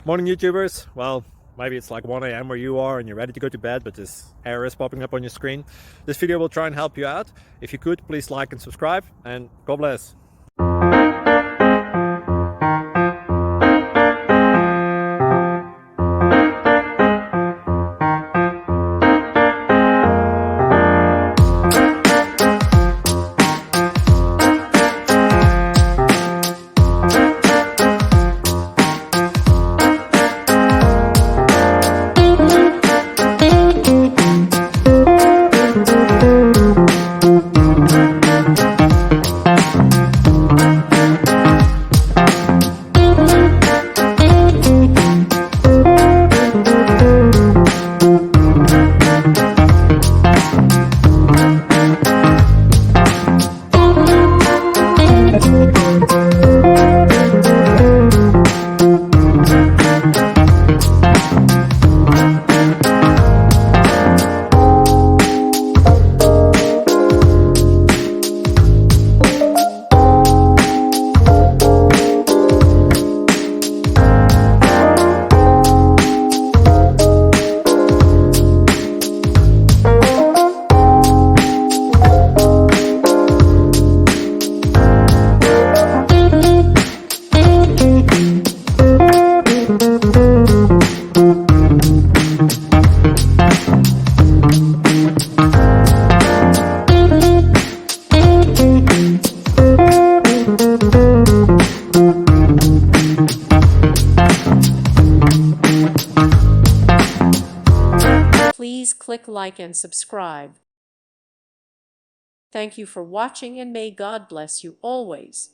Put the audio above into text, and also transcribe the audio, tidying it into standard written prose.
Morning YouTubers. Well, maybe it's like 1 a.m. where you are and you're ready to go to bed, but this error is popping up on your screen. This video will try and help you out. If you could, please like and subscribe, and God bless. Please click like and subscribe. Thank you for watching, and may God bless you always.